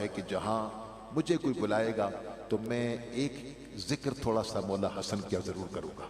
ہے کہ جہاں مجھے کوئی بلائے گا تو میں ایک ذکر تھوڑا سا مولا حسن کیا ضرور کروں گا،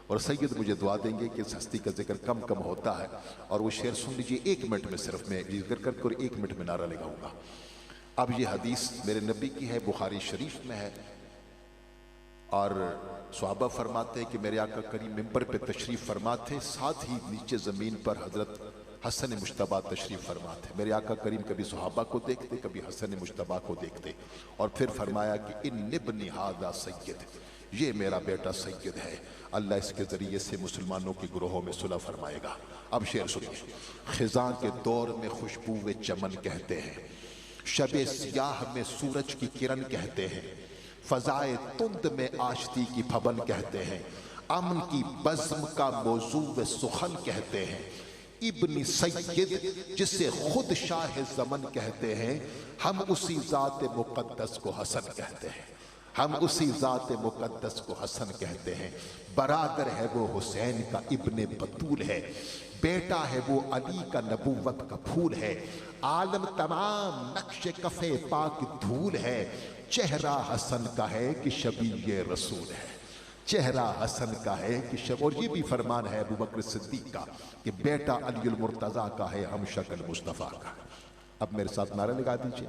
اور سید مجھے دعا دیں گے کہ اس ہستی کا ذکر کم کم ہوتا ہے، اور وہ شعر سن لیجئے 1 منٹ میں، صرف میں ذکر کر کے اور 1 منٹ میں نعرہ لگاؤں گا۔ اب یہ حدیث میرے نبی کی ہے، بخاری شریف میں ہے، اور صحابہ فرماتے ہیں کہ میرے آقا کریم ممبر پہ تشریف فرماتے، ساتھ ہی نیچے زمین پر حضرت حسن مجتبیٰ تشریف فرماتے۔ میرے آقا کریم کبھی صحابہ کو دیکھتے، کبھی حسن مجتبیٰ کو دیکھتے، اور پھر فرمایا کہ ان ابنی ھذا سید، یہ میرا بیٹا سید ہے، اللہ اس کے ذریعے سے مسلمانوں کی گروہوں میں صلح فرمائے گا۔ اب شعر سنیے۔ خزاں کے دور میں خوشبو چمن کہتے ہیں، شب سیاہ میں سورج کی کرن کہتے ہیں، فضائے تند میں آشتی کی پھبن کہتے ہیں، امن کی بزم کا موضوع سخن کہتے ہیں، ابن سید جسے خود شاہ زمن کہتے ہیں، ہم اسی ذات مقدس کو حسن کہتے ہیں، ہم اسی ذات مقدس کو حسن کہتے ہیں، برادر ہے وہ حسین کا ابن بطول ہے، بیٹا ہے وہ علی کا نبوت کا پھول ہے، عالم تمام نقش کف پاک دھول ہے، چہرہ حسن کا ہے کہ شبیہ رسول ہے، چہرہ حسن کا ہے کہ اور یہ بھی فرمان ہے ابو بکر صدیق کا کہ بیٹا علی المرتضیٰ کا ہے ہم شکل مصطفیٰ کا۔ اب میرے ساتھ نعرہ لگا دیجئے،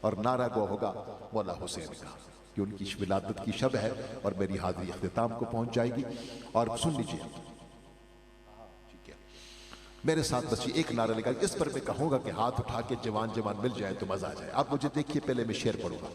اور نعرہ گو ہوگا مولا حسین کا، کہ ان کی ولادت کی شب ہے اور میری حاضری اختتام کو پہنچ جائے گی۔ اور سن لیجئے میرے ساتھ، بس یہ ایک نعرہ لگا، اس پر میں کہوں گا کہ ہاتھ اٹھا کے جوان جوان مل جائے تو مزہ آ جائے۔ اب مجھے دیکھیے، پہلے میں شعر پڑھوں گا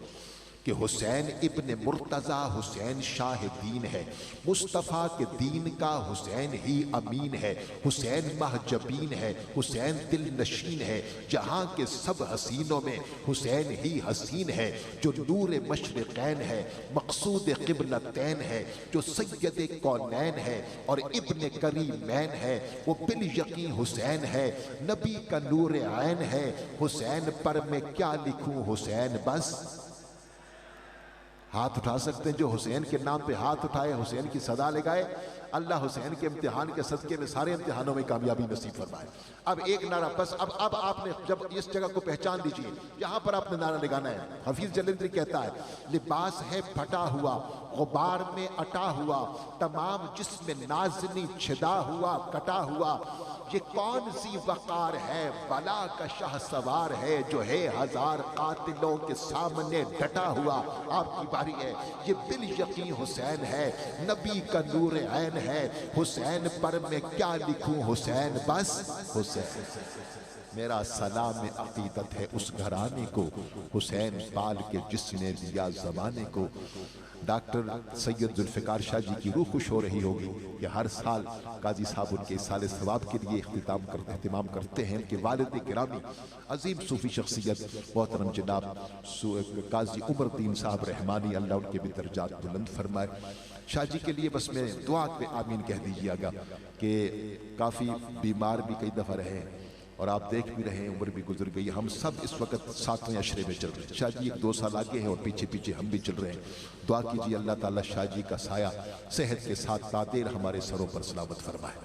کہ حسین ابن مرتضیٰ حسین شاہ دین ہے، مصطفیٰ کے دین کا حسین ہی امین ہے، حسین مہجبین ہے، حسین دل نشین ہے، جہاں کے سب حسینوں میں حسین ہی حسین ہے، جو نور مشرقین ہے، مقصود قبلتین ہے، جو سید کونین ہے اور ابن کریمین ہے، وہ بالیقین حسین ہے، نبی کا نور عین ہے، حسین پر میں کیا لکھوں حسین بس۔ ہاتھ اٹھا سکتے ہیں جو حسین کے نام پہ ہاتھ اٹھائے، حسین کی صدا لگائے، اللہ حسین کے امتحان کے صدقے میں سارے امتحانوں میں کامیابی نصیب فرمائے۔ اب ایک نعرہ بس، اب آپ نے جب اس جگہ کو پہچان لیجئے، یہاں پر آپ نے نعرہ لگانا ہے۔ حفیظ جلندری کہتا ہے، لباس ہے پھٹا ہوا غبار میں اٹا ہوا، تمام جسم نازنی چھدا ہوا کٹا ہوا، یہ کون سی وقار ہے بلا کا شاہ سوار ہے، جو ہے ہزار قاتلوں کے سامنے ڈٹا ہوا۔ آپ کی باری ہے، یہ بالیقین حسین ہے، نبی کا نور عین ہے، حسین پر میں کیا لکھوں حسین بس حسین۔ میرا سلام عقیدت ہے اس گھرانے کو، حسین پال کے جس نے دیا زمانے کو۔ ڈاکٹر سید ذوالفقار شاہ جی کی روح خوش ہو رہی ہوگی کہ ہر سال قاضی صاحب ان کے اصال ثواب کے لیے اہتمام کرتے ہیں۔ ان کے والد گرامی عظیم صوفی شخصیت محترم جناب قاضی عمر الدین صاحب رحمانی، اللہ ان کے بھی درجات بلند فرمائے۔ شاہ جی کے لیے بس میں دعا پہ آمین کہہ دیجیے گا کہ کافی بیمار بھی کئی دفعہ رہے، اور آپ دیکھ بھی رہے ہیں عمر بھی گزر گئی، ہم سب اس وقت 7ویں عشرے میں چل رہے ہیں۔ شاہ جی 2 سال آگے ہیں اور پیچھے پیچھے ہم بھی چل رہے ہیں۔ دعا کیجیے اللہ تعالیٰ شاہ جی کا سایہ صحت کے ساتھ تادیر ہمارے سروں پر سلامت فرمائے۔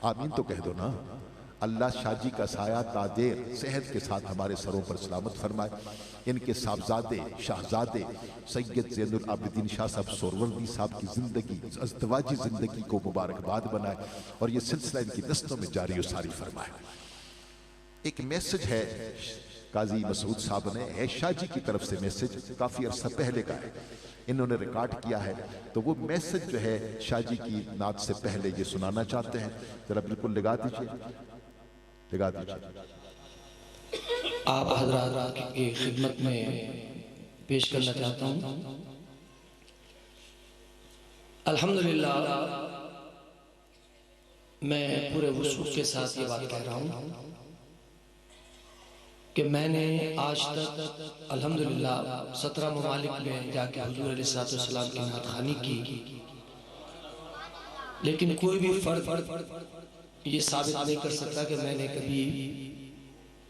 آمین تو کہہ دو نا۔ اللہ شاہ جی کا سایہ تادیر صحت کے ساتھ ہمارے سروں پر سلامت فرمائے۔ ان کے صاحبزادے شاہزادے سید زین العابدین شاہ صاحب سہروردی صاحب کی زندگی، ازدواجی زندگی کو مبارکباد بنائے، اور یہ سلسلہ ان کی نسلوں میں جاری و ساری فرمائے۔ ایک میسج ہے قاضی مسعود صاحب نے، ہے شاہ جی کی طرف سے میسج، کافی عرصہ پہلے کا ہے، انہوں نے ریکارڈ کیا ہے، تو وہ میسج جو ہے شاہ جی کی نعت سے پہلے یہ سنانا چاہتے ہیں۔ ذرا بالکل لگا دیجئے، لگا دیجئے۔ آپ حضرات کی خدمت میں پیش کرنا چاہتا ہوں۔ الحمدللہ میں پورے وصول کے ساتھ یہ بات کہہ رہا ہوں کہ میں نے آج تک الحمدللہ 17 ممالک میں جا کے حضور علیہ السلام کی نعت خوانی کی، لیکن کوئی بھی فرد یہ ثابت نہیں کر سکتا کہ میں نے کبھی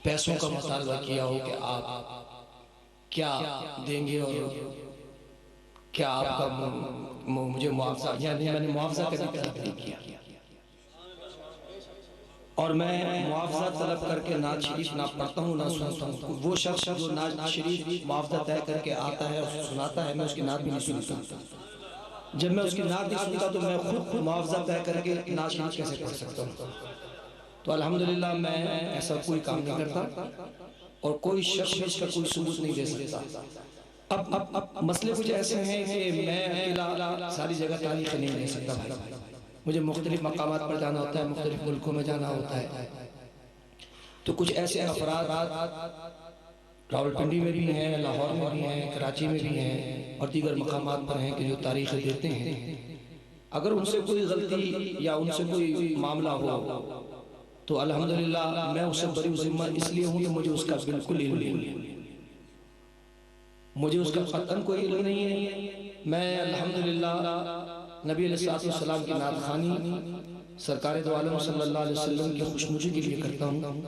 پیسوں کا مطالبہ کیا ہو کہ آپ کیا دیں گے اور کیا آپ کا مجھے معاوضہ، یعنی میں نے معاوضہ کبھی طلب نہیں کیا۔ اور میں معاوضہ طلب کر کے نعت شریف نہ پڑھتا ہوں نہ سنتا ہوں. وہ شخص جو نعت شریف معاوضہ طے کر کے آتا ہے اور سناتا ہے، میں اس کی نعت بھی نہیں سنتا. جب میں اس کی نعت نہیں سنتا تو میں خود معاوضہ طے کر کے نعت شریف کیسے پڑھ سکتا ہوں؟ تو الحمدللہ میں ایسا کوئی کام نہیں کرتا اور کوئی شخص بھی اس کا کوئی ثبوت نہیں دے سکتا. اب مسئلے کچھ ایسے ہیں کہ میں اکیلا ساری جگہ تاریخ نہیں دے سکتا بھائی. مجھے مختلف مقامات پر جانا ہوتا ہے، مختلف ملکوں میں جانا ہوتا ہے. تو کچھ ایسے افراد راولپنڈی میں بھی ہیں، لاہور میں بھی ہیں، کراچی میں بھی ہیں اور دیگر مقامات پر ہیں کہ جو تاریخ دیتے ہیں. اگر ان سے کوئی غلطی یا ان سے کوئی معاملہ ہو تو الحمدللہ میں اس سے بری ذمہ اس لیے ہوں کہ مجھے اس کا بالکل علم نہیں. مجھے اس کا قطعاً کوئی علم نہیں ہے. میں الحمدللہ نبی علیہ السلام کی نعت خوانی سرکار دو عالم صلی اللہ علیہ وسلم کی خوشنودی کے لیے کرتا ہوں.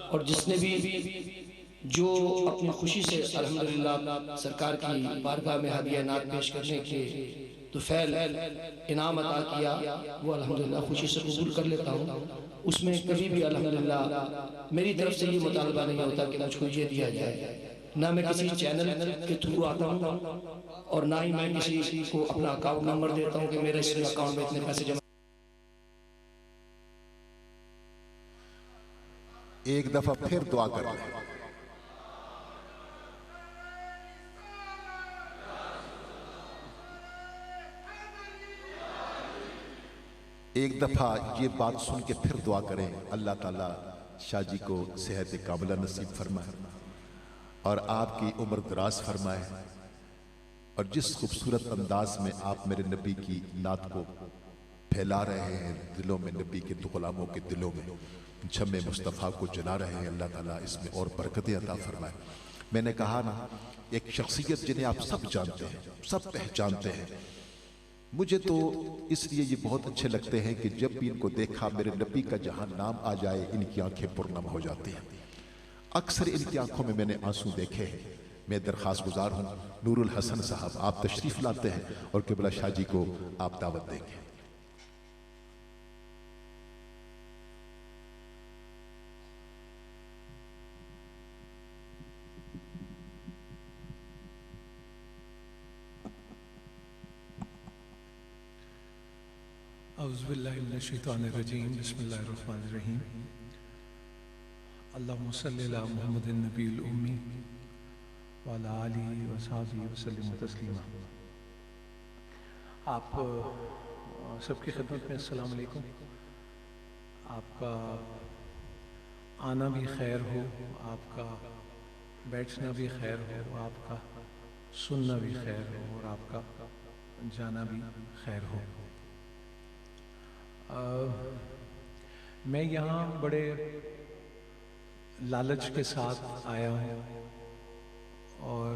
اور جس نے بھی جو اپنی خوشی سے الحمدللہ سرکار کی بارگاہ میں ہدیہ نعت پیش کرنے کے تو فعل انعام عطا کیا، وہ الحمدللہ خوشی سے قبول کر لیتا ہوں. اس میں کبھی بھی الحمدللہ میری طرف سے یہ مطالبہ نہیں ہوتا کہ مجھ کو یہ دیا جائے. نہ میں کسی چینل کے تھرو آتا ہوں اور نہ ہی میں کسی کو اپنا اکاؤنٹ نمبر دیتا ہوں کہ میرے اس اکاؤنٹ میں اتنے پیسے جمع. ایک دفعہ پھر دعا کریں. ایک دفعہ یہ بات سن کے پھر دعا کریں. اللہ تعالیٰ شاہ جی کو صحت کاملہ نصیب فرمائے اور آپ کی عمر دراز فرمائے. اور جس خوبصورت انداز میں آپ میرے نبی کی نعت کو پھیلا رہے ہیں دلوں میں، نبی کے غلاموں کے دلوں میں شمع مصطفیٰ کو جلا رہے ہیں، اللہ تعالیٰ اس میں اور برکتیں عطا فرمائے. میں نے کہا نا، ایک شخصیت جنہیں آپ سب جانتے ہیں، سب پہچانتے ہیں. مجھے تو اس لیے یہ بہت اچھے لگتے ہیں کہ جب بھی ان کو دیکھا میرے نبی کا جہاں نام آ جائے ان کی آنکھیں پرنم ہو جاتی ہیں. اکثر ان کی آنکھوں میں نے آنسو دیکھے ہیں. میں درخواست گزار ہوں نور الحسن صاحب آپ تشریف لاتے ہیں اور قبلہ شاہ جی کو آپ دعوت دیں گے. اعوذ باللہ من الشیطان الرجیم، بسم اللہ الرحمن الرحیم. اللہم صلی علی محمد النبی الامی وعلی آلہ وصحبہ وسلم تسلیما. آپ سب کی خدمت میں السلام علیکم. آپ کا آنا بھی خیر ہو، آپ کا بیٹھنا بھی خیر ہو، آپ کا سننا بھی خیر ہو اور آپ کا جانا بھی خیر ہو. میں یہاں بڑے لالچ کے ساتھ آیا ہوں اور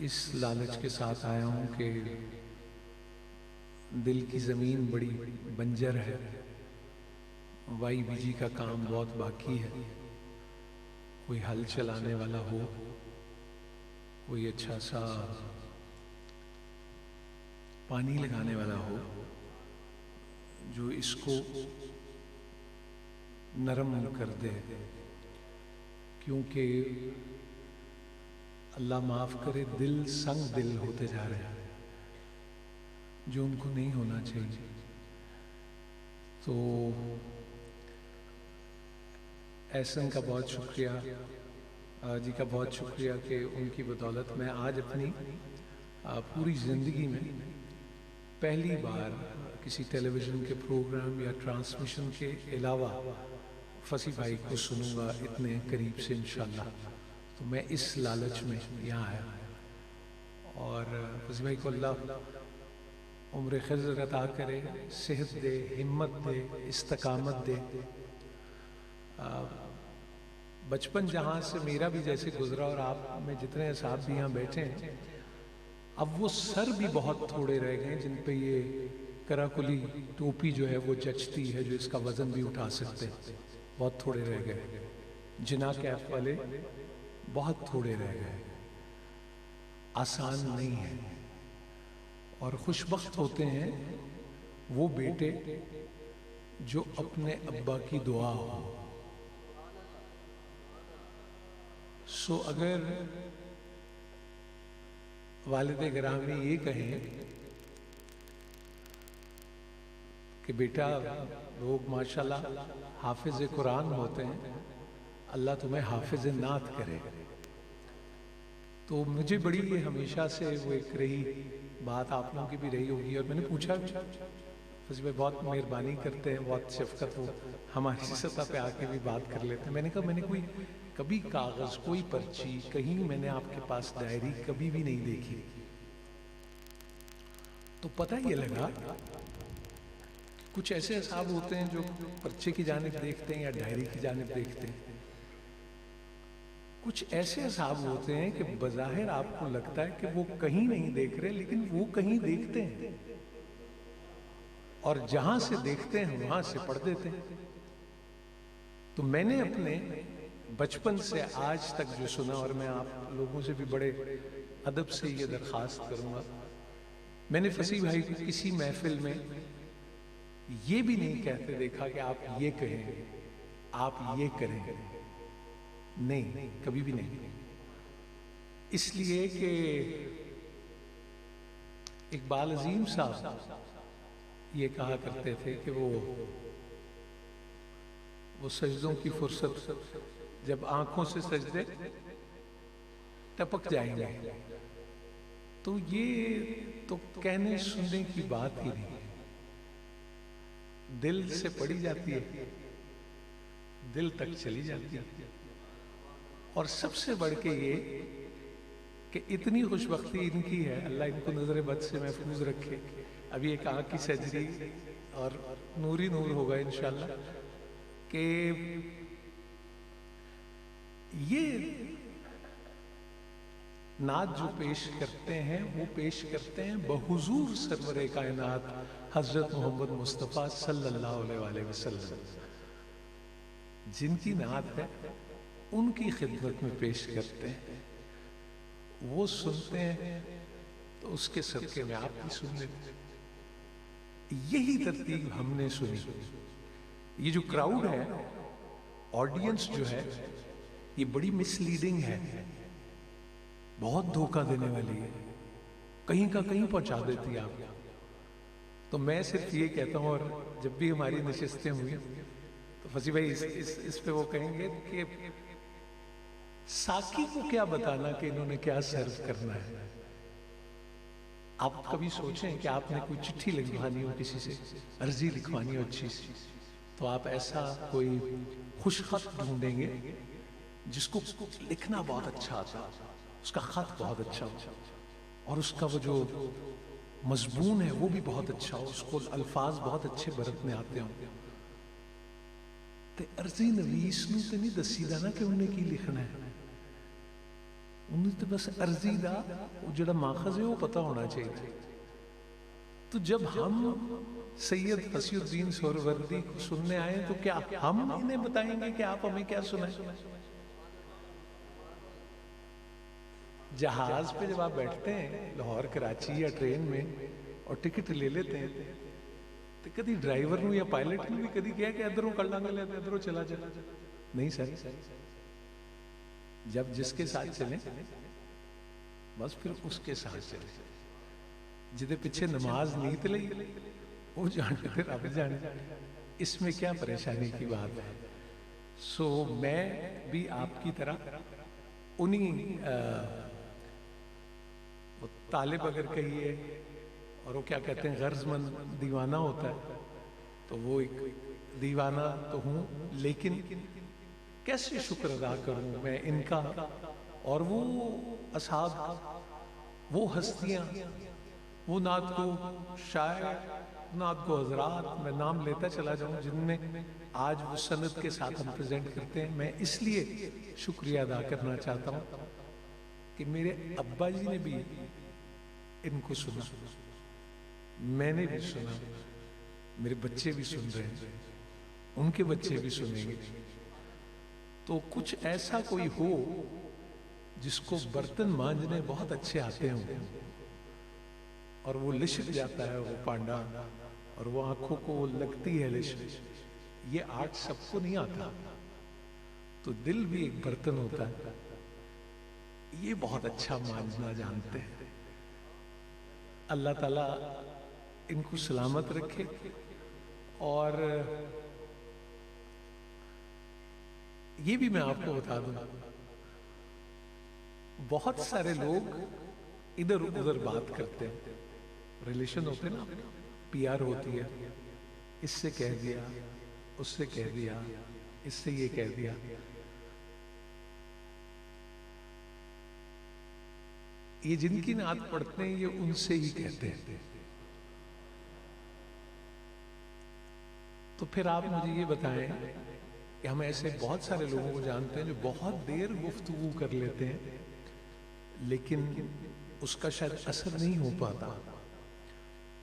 اس لالچ کے ساتھ آیا ہوں کہ دل کی زمین بڑی بنجر ہے، وائی بی جی کا کام بہت باقی ہے. کوئی ہل چلانے والا ہو، کوئی اچھا سا پانی لگانے والا ہو جو اس کو نرم کر دے، کیونکہ اللہ معاف کرے دل سنگ دل ہوتے جا رہے ہیں جو ان کو نہیں ہونا چاہیے. تو احسن کا بہت شکریہ، جی کا بہت شکریہ کہ ان کی بدولت میں آج اپنی پوری زندگی میں پہلی بار کسی ٹیلی ویژن کے پروگرام یا ٹرانسمیشن کے علاوہ فصیح بھائی کو سنوں گا اتنے قریب سے انشاءاللہ. تو میں اس لالچ میں یہاں آیا اور فصیح بھائی کو اللہ عمر خضر عطا کرے، صحت دے، ہمت دے، استقامت دے. بچپن جہاں سے میرا بھی جیسے گزرا اور آپ میں جتنے صاحب بھی یہاں بیٹھے ہیں، اب وہ سر بھی بہت تھوڑے رہ گئے جن پہ یہ کراکلی ٹوپی جو ہے وہ جچتی ہے، جو اس کا وزن بھی اٹھا سکتے. بہت تھوڑے رہ گئے. جنا کیف والے بہت تھوڑے رہ گئے. آسان نہیں ہے اور خوش بخت ہوتے ہیں وہ بیٹے جو اپنے ابا کی دعا ہو. سو اگر والد گرامی یہ کہیں کہ بیٹا لوگ ماشاءاللہ حافظ قرآن ہوتے ہیں، اللہ تمہیں حافظ نعت کرے، تو مجھے بڑی یہ ہمیشہ سے وہ ایک رہی بات، آپ لوگوں کی بھی رہی ہوگی، اور میں نے پوچھا فضی بھائی بہت مہربانی کرتے ہیں، بہت شفقت، وہ ہماری سطح پہ آ کے بھی بات کر لیتے ہیں. میں نے کہا میں نے کوئی کبھی کاغذ، کوئی پرچی، کہیں میں نے آپ کے پاس ڈائری کبھی بھی نہیں دیکھی. تو پتہ یہ لگا کچھ ایسے اصحاب ہوتے ہیں جو پرچے کی جانب دیکھتے ہیں یا ڈائری کی جانب دیکھتے ہیں. کچھ ایسے اصحاب ہوتے ہیں کہ بظاہر آپ کو لگتا ہے کہ وہ کہیں نہیں دیکھ رہے، لیکن وہ کہیں دیکھتے ہیں، اور جہاں سے دیکھتے ہیں وہاں سے پڑھ دیتے ہیں. تو میں نے اپنے بچپن سے آج تک جو سنا، اور میں آپ لوگوں سے بھی بڑے ادب سے یہ درخواست کروں گا، میں نے فصیح بھائی کو کسی محفل میں یہ بھی نہیں کہتے دیکھا کہ آپ یہ کہیں، آپ یہ کریں، نہیں، کبھی بھی نہیں. اس لیے کہ اقبال عظیم صاحب یہ کہا کرتے تھے کہ وہ سجدوں کی فرصت جب آنکھوں سے سجدے ٹپک جائیں گے، تو یہ تو کہنے سننے کی بات ہی نہیں، دل سے پڑھی جاتی ہے، دل تک چلی جاتی ہے. اور سب سے بڑھ کے یہ کہ اتنی خوش بختی ان کی ہے، اللہ ان کو نظر بد سے محفوظ رکھے. ابھی ایک آنکھ کی سرجری اور نوری نور ہوگا انشاءاللہ، کہ یہ نعت جو پیش کرتے ہیں وہ پیش کرتے ہیں بحضور سرور کائنات حضرت محمد مصطفیٰ صلی اللہ علیہ وسلم. جن کی نعت ہے ان کی خدمت میں پیش کرتے ہیں، وہ سنتے ہیں تو اس کے صدقے میں آپ بھی سن لیتے. یہی ترتیب ہم نے سنی. یہ جو کراؤڈ ہے، آڈینس جو ہے، یہ بڑی مس لیڈنگ ہے، بہت دھوکہ دینے والی ہے، کہیں کا کہیں پہنچا دیتی ہے آپ. تو میں صرف یہ کہتا ہوں، اور جب بھی ہماری نشستیں ہوئی تو فصیح بھائی اس پہ وہ کہیں گے کہ ساقی کو کیا بتانا کہ انہوں نے کیا سرو کرنا ہے. آپ کبھی سوچیں کہ آپ نے کوئی چٹھی لکھوانی ہو کسی سے، عرضی لکھوانی ہو اچھی سی، تو آپ ایسا کوئی خوش خط ڈھونڈیں گے جس کو لکھنا بہت اچھا آتا، اس کا خط بہت اچھا ہو، اور اس کا وہ جو مضمون ہے وہ بھی بہت اچھا ہو، اس کو الفاظ بہت اچھے برتنے آتے ہوں. تے عرضی نویس نو تے نہیں دسی دا نا کہ انہیں کی لکھنا ہے، انہیں تو بس عرضی دا جڑا ماخذ ہے وہ پتہ ہونا چاہیے. تو جب ہم سید فصیح الدین سہروردی کو سننے آئے تو کیا ہم انہیں بتائیں گے کہ آپ ہمیں کیا سنائیں؟ جہاز پہ جب آپ بیٹھتے ہیں لاہور کراچی یا ٹرین میں اور ٹکٹ لے لیتے ہیں تو کدی ڈرائیور نو یا پائلٹ نو بھی کدی کہا کہ ادھروں کر لیں گے ادھروں چلا جائے؟ نہیں سر، جب جس کے ساتھ چلیں بس پھر اس کے ساتھ چلیں. جدے پیچھے نماز نیت لئی وہ جانے پھر اب جانے، اس میں کیا پریشانی کی بات ہے. سو میں بھی آپ کی طرح انہی طالب اگر کہیے، اور وہ کیا کہتے ہیں غرض مند دیوانہ ہوتا ہے، تو وہ ایک دیوانہ تو ہوں، لیکن کیسے شکر ادا کروں میں ان کا، اور وہ اصحاب، وہ ہستیاں، وہ نعت کو شاعر، نعت کو حضرات، میں نام لیتا چلا جاؤں جن نے آج وہ سند کے ساتھ ہم پریزنٹ کرتے ہیں. میں اس لیے شکریہ ادا کرنا چاہتا ہوں کہ میرے ابا جی نے بھی ان کو سنا، میں نے بھی سنا، میرے بچے بھی سن رہے ہیں، ان کے بچے بھی سنیں گے. تو کچھ ایسا کوئی ہو جس کو برتن مانجنے بہت اچھے آتے ہوں اور وہ لشک جاتا ہے وہ پانڈا، اور وہ آنکھوں کو لگتی ہے لش، یہ آرٹ سب کو نہیں آتا. تو دل بھی ایک برتن ہوتا ہے، یہ بہت اچھا ماننا جانتے ہیں. اللہ تعالیٰ ان کو سلامت رکھے. اور یہ بھی میں آپ کو بتا دوں، بہت سارے لوگ ادھر ادھر بات کرتے ہیں. ریلیشن ہوتے نا، پی آر ہوتی ہے، اس سے کہہ دیا، اس سے کہہ دیا، اس سے یہ کہہ دیا. یہ جن کی نعت پڑھتے ہیں یہ ان سے ہی کہتے ہیں. تو پھر آپ مجھے یہ بتائیں کہ ہم ایسے بہت سارے لوگوں کو جانتے ہیں جو بہت دیر گفتگو کر لیتے ہیں لیکن اس کا شاید اثر نہیں ہو پاتا.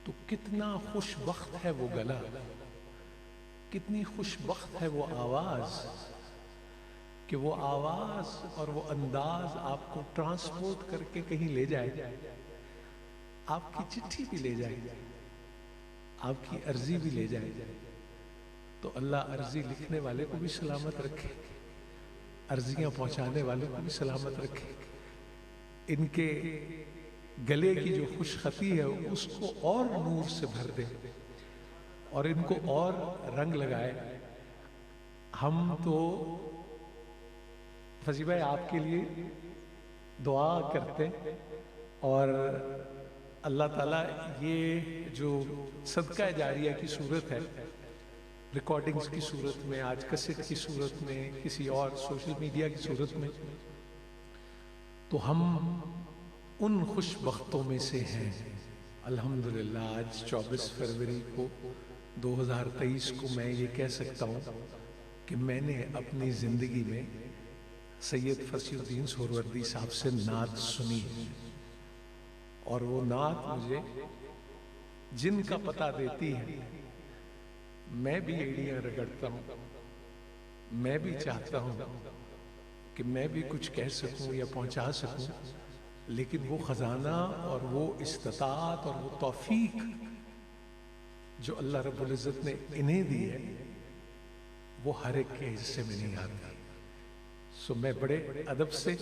تو کتنا خوش بخت ہے وہ گلا، کتنی خوش بخت ہے وہ آواز، کہ وہ آواز اور وہ انداز آپ کو ٹرانسپورٹ کر کے کہیں لے جائے، آپ کی چٹھی بھی لے جائے، آپ کی عرضی بھی لے جائے. تو اللہ عرضی لکھنے والے کو بھی سلامت رکھے، عرضیاں پہنچانے والے کو بھی سلامت رکھے. ان کے گلے کی جو خوش خطی ہے اس کو اور نور سے بھر دے اور ان کو اور رنگ لگائے. ہم تو فضی بھائی آپ کے لیے دعا کرتے ہیں، اور اللہ تعالیٰ یہ جو صدقہ جاریہ کی صورت ہے، ریکارڈنگز کی صورت میں، آج کسٹ کی صورت میں، کسی اور سوشل میڈیا کی صورت میں، تو ہم ان خوش بختوں میں سے ہیں. الحمدللہ آج 24 فروری کو 2023 کو میں یہ کہہ سکتا ہوں کہ میں نے اپنی زندگی میں سید فصیح الدین سہروردی صاحب سے نعت سنی ہے، اور وہ نعت مجھے جن کا پتہ دیتی ہے. میں بھی ایڑیاں رگڑتا ہوں، میں بھی چاہتا ہوں کہ میں بھی کچھ کہہ سکوں یا پہنچا سکوں، لیکن وہ خزانہ اور وہ استطاعت اور وہ توفیق جو اللہ رب العزت نے انہیں دی ہے وہ ہر ایک کے حصے میں نہیں آتی. سو میں بڑے ادب سے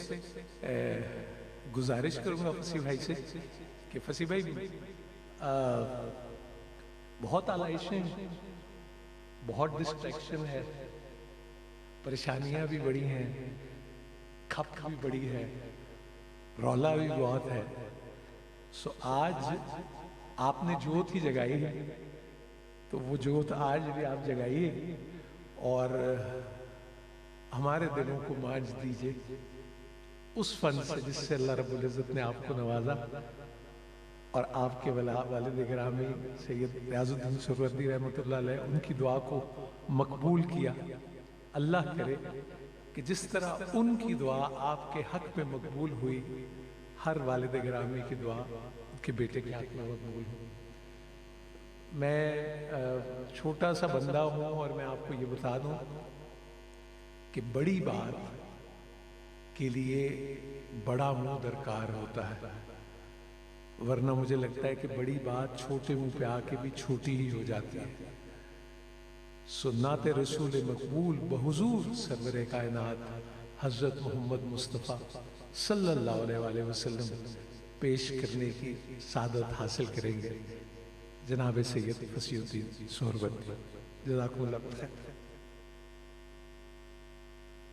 گزارش کروں گا فصیح بھائی سے کہ فصیح بھائی بہت آلائشیں ہیں، بہت ڈسٹریکشن ہے، پریشانیاں بھی بڑی ہیں، کھپ بھی بڑی ہے، رولا بھی بہت ہے. سو آج آپ نے جوت ہی جگائی ہے، تو وہ جوت آج بھی آپ جگائیے اور ہمارے دلوں کو مانچ دیجئے اس فن سے جس سے اللہ رب العزت نے آپ کو نوازا، اور آپ کے والد گرامی سید ریاض الدین سہروردی رحمۃ اللہ علیہ ان کی دعا کو مقبول کیا. اللہ کرے کہ جس طرح ان کی دعا آپ کے حق میں مقبول ہوئی، ہر والد گرامی کی دعا ان کے بیٹے کے حق میں مقبول ہوئی. میں چھوٹا سا بندہ ہوں اور میں آپ کو یہ بتا دوں کہ بڑی بات کے لیے بڑا منہ درکار ہوتا ہے، ورنہ مجھے لگتا ہے کہ بڑی بات چھوٹے منہ پہ آ کے بھی چھوٹی ہی ہو جاتی ہے. سنت رسول مقبول بحضور سرور کائنات حضرت محمد مصطفیٰ صلی اللہ علیہ وآلہ وسلم پیش کرنے کی سعادت حاصل کریں گے. جناب سید فصیح الدین سہروردی، جزاکم اللہ خیر.